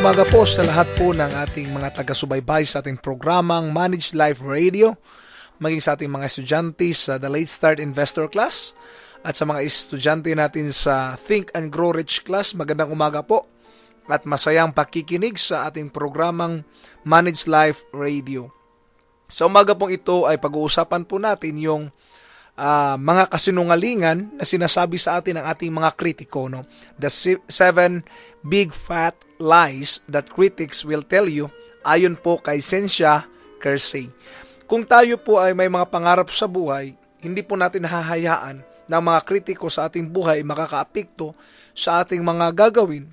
umaga po sa lahat po ng ating mga taga-subaybay sa ating programang Managed Life Radio, maging sa ating mga estudyante sa The Late Start Investor Class at sa mga estudyante natin sa Think and Grow Rich Class. Magandang umaga po at masayang pakikinig sa ating programang Managed Life Radio. Sa umaga pong ito ay pag-uusapan po natin yung mga kasinungalingan na sinasabi sa atin ng ating mga kritiko, no? The 7 big fat lies that critics will tell you, ayon po kay Cynthia Kersey. Kung tayo po ay may mga pangarap sa buhay, hindi po natin hahayaan na mga kritiko sa ating buhay makakaapekto sa ating mga gagawin.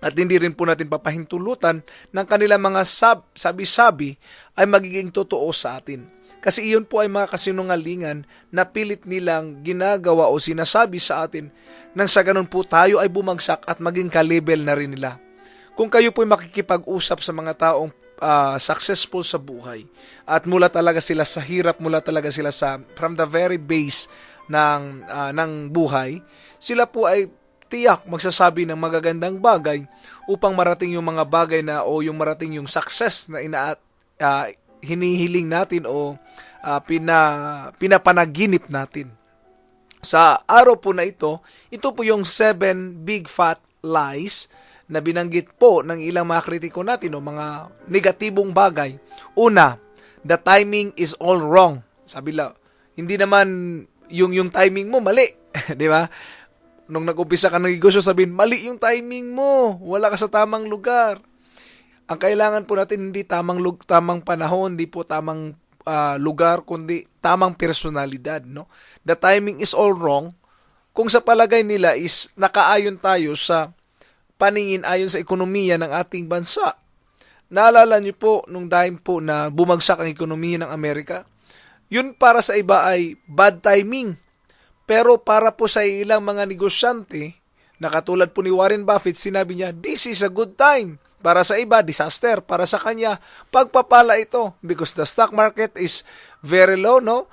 At hindi rin po natin papahintulutan ng kanilang mga sabi-sabi ay magiging totoo sa atin. Kasi iyon po ay mga kasinungalingan na pilit nilang ginagawa o sinasabi sa atin nang sa ganun po tayo ay bumagsak at maging ka-level na rin nila. Kung kayo po ay makikipag-usap sa mga taong successful sa buhay at mula talaga sila sa hirap, mula talaga sila sa from the very base ng buhay, sila po ay tiyak magsasabi ng magagandang bagay upang marating yung mga bagay na o yung marating yung success na hinihiling natin o pinapanaginip natin. Sa araw po na ito po yung 7 big fat lies na binanggit po ng ilang mga kritiko natin o mga negatibong bagay. Una, the timing is all wrong. Sabi lang, hindi naman yung timing mo mali, di ba? Nung nag-umpisa ka ng negosyo, sabihin, mali yung timing mo, wala ka sa tamang lugar. Ang kailangan po natin hindi tamang panahon, hindi po tamang lugar, kundi tamang personalidad, no? The timing is all wrong. Kung sa palagay nila is nakaayon tayo sa paningin ayon sa ekonomiya ng ating bansa. Naalala niyo po nung time po na bumagsak ang ekonomiya ng Amerika? Yun para sa iba ay bad timing. Pero para po sa ilang mga negosyante, na katulad po ni Warren Buffett, sinabi niya, this is a good time. Para sa iba, disaster. Para sa kanya, pagpapala ito. Because the stock market is very low, no?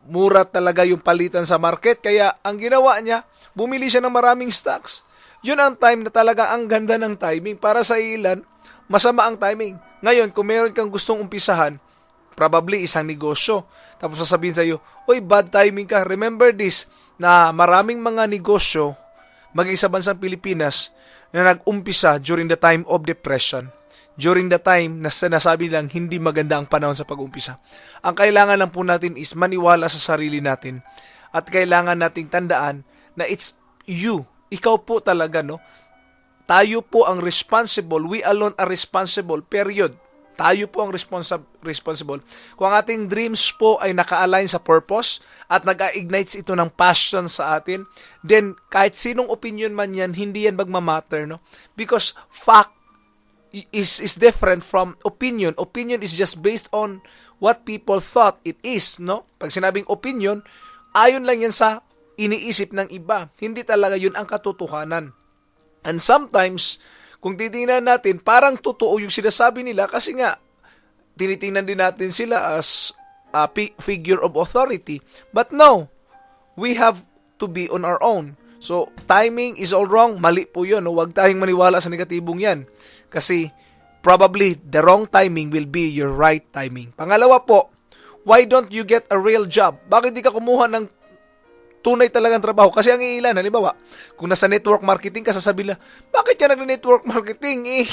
Mura talaga yung palitan sa market. Kaya ang ginawa niya, bumili siya ng maraming stocks. Yun ang time na talaga ang ganda ng timing. Para sa ilan, masama ang timing. Ngayon, kung meron kang gustong umpisahan, probably isang negosyo. Tapos sasabihin sa iyo, oy, bad timing ka. Remember this, na maraming mga negosyo, maging sa bansang Pilipinas, na nag-umpisa during the time of depression, during the time na sinasabi lang hindi maganda ang panahon sa pag-umpisa. Ang kailangan lang po natin is maniwala sa sarili natin at kailangan nating tandaan na it's you, ikaw po talaga, no? Tayo po ang responsible, we alone are responsible, period. Tayo po ang responsible. Kung ang ating dreams po ay naka-align sa purpose at nag-ignites ito ng passion sa atin, then kahit sinong opinion man yan, hindi yan magmamatter, no? Because fact is different from opinion. Opinion is just based on what people thought it is, no? Pag sinabing opinion, ayon lang yan sa iniisip ng iba. Hindi talaga yun ang katotohanan. And sometimes, kung titingnan natin, parang totoo yung sinasabi nila kasi nga, tinitingnan din natin sila as a figure of authority. But no, we have to be on our own. So, timing is all wrong. Mali po yun. No? Huwag tayong maniwala sa negatibong yan. Kasi, probably, the wrong timing will be your right timing. Pangalawa po, why don't you get a real job? Bakit di ka kumuha ng tunay talagang trabaho? Kasi ang ilan, halimbawa, kung nasa network marketing ka, sasabihin na, bakit ka nag-network marketing?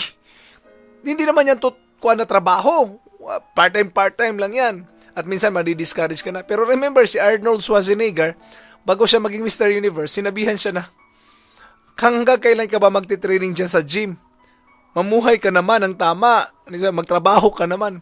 Hindi naman yan kuha na trabaho. Part-time lang yan. At minsan, madi-discourage ka na. Pero remember, si Arnold Schwarzenegger, bago siya maging Mr. Universe, sinabihan siya na, hanggang kailan ka ba magti-training dyan sa gym? Mamuhay ka naman ng tama. Magtrabaho ka naman.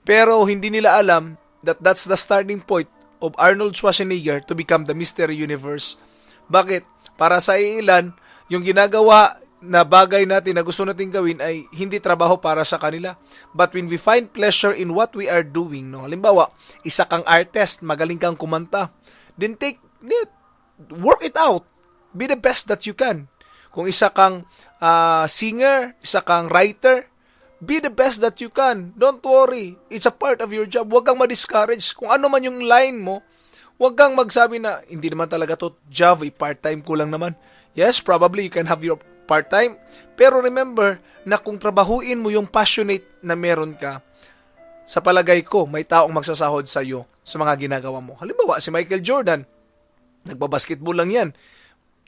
Pero hindi nila alam that that's the starting point of Arnold Schwarzenegger to become the Mr. Universe. Bakit? Para sa ilan, yung ginagawa na bagay natin na gusto natin gawin ay hindi trabaho para sa kanila. But when we find pleasure in what we are doing, no? Halimbawa, isa kang artist, magaling kang kumanta, then work it out. Be the best that you can. Kung isa kang singer, isa kang writer, be the best that you can. Don't worry. It's a part of your job. Huwag kang ma-discourage. Kung ano man yung line mo, huwag kang magsabi na, hindi naman talaga to job, part-time ko lang naman. Yes, probably you can have your part-time. Pero remember na kung trabahuin mo yung passionate na meron ka, sa palagay ko, may taong magsasahod sa iyo sa mga ginagawa mo. Halimbawa, si Michael Jordan, nagbabasketball lang yan.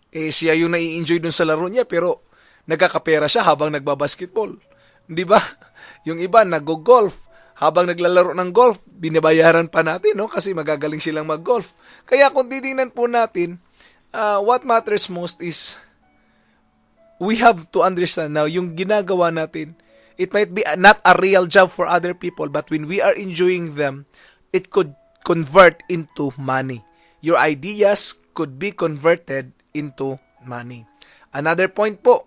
Siya yung nai-enjoy dun sa laro niya, pero nagkakapera siya habang nagbabasketball. Di ba? Yung iba, nag-golf. Habang naglalaro ng golf, binabayaran pa natin, no? Kasi magagaling silang mag-golf. Kaya kung titingnan po natin, what matters most is we have to understand now, yung ginagawa natin, it might be not a real job for other people, but when we are enjoying them, it could convert into money. Your ideas could be converted into money. Another point po,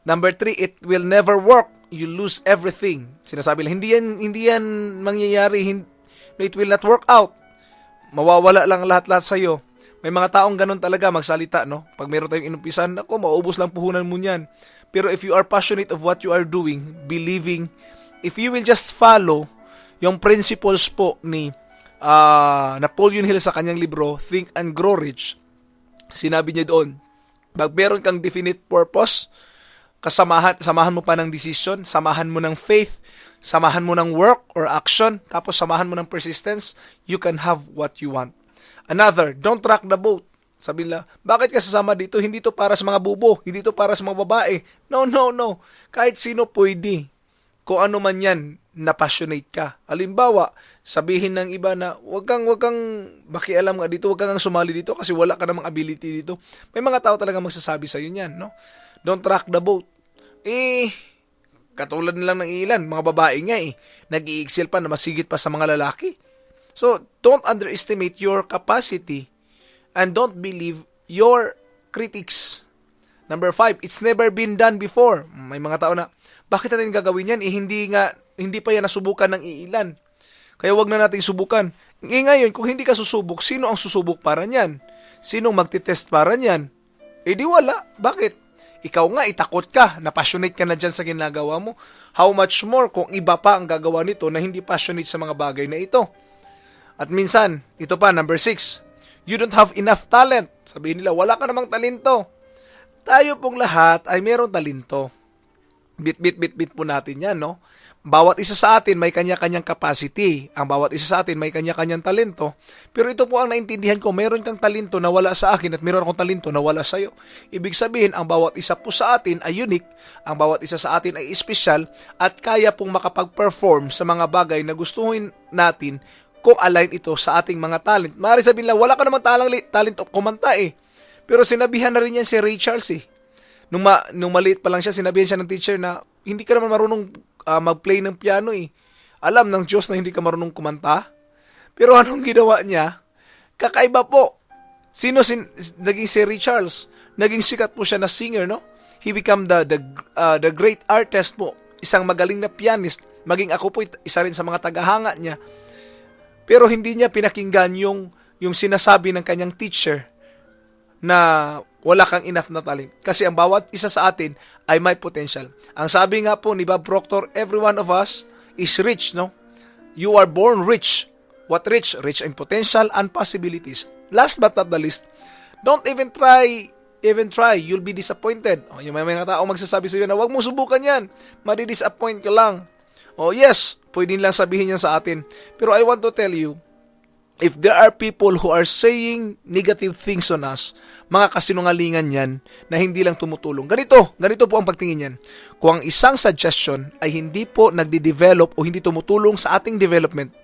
number 3, it will never work. You lose everything. Sinasabi lang, hindi yan mangyayari. It will not work out. Mawawala lang lahat-lahat sa'yo. May mga taong ganun talaga magsalita, no? Pag meron tayong inumpisan, ako, maubos lang puhunan mo niyan. Pero if you are passionate of what you are doing, believing, if you will just follow yung principles po ni Napoleon Hill sa kanyang libro, Think and Grow Rich, sinabi niya doon, pag meron kang definite purpose, samahan mo pa ng decision, samahan mo ng faith, samahan mo ng work or action, tapos samahan mo ng persistence, you can have what you want. Another, don't rock the boat. Sabi nila, bakit ka sasama dito? Hindi to para sa mga bubo, hindi to para sa mga babae. No. Kahit sino pwede. Kung ano man yan, na passionate ka. Halimbawa, sabihin ng iba na, wag kang bakialam nga dito, wag kang sumali dito kasi wala ka namang ability dito. May mga tao talaga magsasabi sa iyo niyan, no? Don't rock the boat. Katulad nilang ng ilan, mga babae nga nag-i-excel pa na masigit pa sa mga lalaki. So, don't underestimate your capacity and don't believe your critics. Number 5, it's never been done before. May mga tao na, bakit natin gagawin yan? Hindi pa yan nasubukan ng iilan. Kaya wag na natin subukan. Ngayon, kung hindi ka susubok, sino ang susubok para niyan? Sinong magtitest para niyan? Di wala. Bakit? Ikaw nga, itakot ka, na passionate ka na dyan sa ginagawa mo. How much more kung iba pa ang gagawa nito na hindi passionate sa mga bagay na ito. At minsan, ito pa, number 6, you don't have enough talent. Sabihin nila, wala ka namang talento. Tayo pong lahat ay mayroong talento. Bit po natin yan, no? Bawat isa sa atin may kanya-kanyang capacity. Ang bawat isa sa atin may kanya-kanyang talento. Pero ito po ang naintindihan ko, meron kang talento na wala sa akin at meron akong talento na wala sa iyo. Ibig sabihin, ang bawat isa po sa atin ay unique, ang bawat isa sa atin ay espesyal at kaya pong makapag-perform sa mga bagay na gustuhin natin kung align ito sa ating mga talent. Maaari sabihin lang, wala ka namang talent of kumanta Pero sinabihan na rin yan si Ray Charles Nung maliit pa lang siya, sinabihan siya ng teacher na hindi ka naman marunong mag-play ng piano Alam ng Diyos na hindi ka marunong kumanta. Pero anong ginawa niya? Kakaiba po. Naging si Ray Charles? Naging sikat po siya na singer, no? He became the great artist po. Isang magaling na pianist. Maging ako po, isa rin sa mga tagahanga niya. Pero hindi niya pinakinggan yung sinasabi ng kanyang teacher na wala kang enough na talent. Kasi ang bawat isa sa atin ay may potential. Ang sabi nga po ni Bob Proctor, every one of us is rich, no? You are born rich. What rich? Rich in potential and possibilities. Last but not the least, don't even try. You'll be disappointed. Yung may mga tao magsasabi sa iyo na wag mo subukan yan. Madi-disappoint ka lang. Yes, pwede lang sabihin yan sa atin. Pero I want to tell you, if there are people who are saying negative things on us, mga kasinungalingan yan na hindi lang tumutulong. Ganito po ang pagtingin yan. Kung ang isang suggestion ay hindi po nagde-develop o hindi tumutulong sa ating development,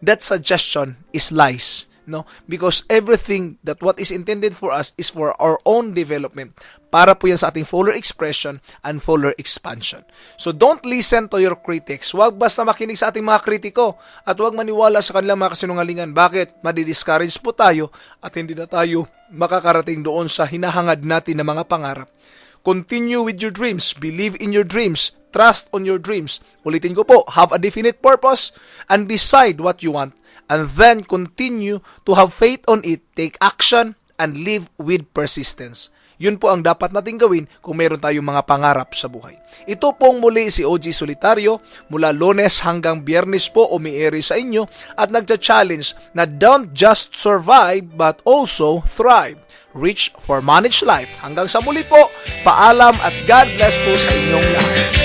that suggestion is lies. No? Because everything that what is intended for us is for our own development. Para po yan sa ating fuller expression and fuller expansion. So don't listen to your critics. Huwag basta makinig sa ating mga kritiko at huwag maniwala sa kanilang mga kasinungalingan. Bakit? Madi-discourage po tayo at hindi na tayo makakarating doon sa hinahangad natin na mga pangarap. Continue with your dreams. Believe in your dreams. Trust on your dreams. Ulitin ko po, have a definite purpose and decide what you want. And then continue to have faith on it, take action, and live with persistence. Yun po ang dapat nating gawin kung meron tayong mga pangarap sa buhay. Ito pong muli si OG Solitario, mula Lunes hanggang Biyernes po umiiri sa inyo at nagcha-challenge na don't just survive but also thrive. Reach for managed life. Hanggang sa muli po, paalam at God bless po sa inyong lahat.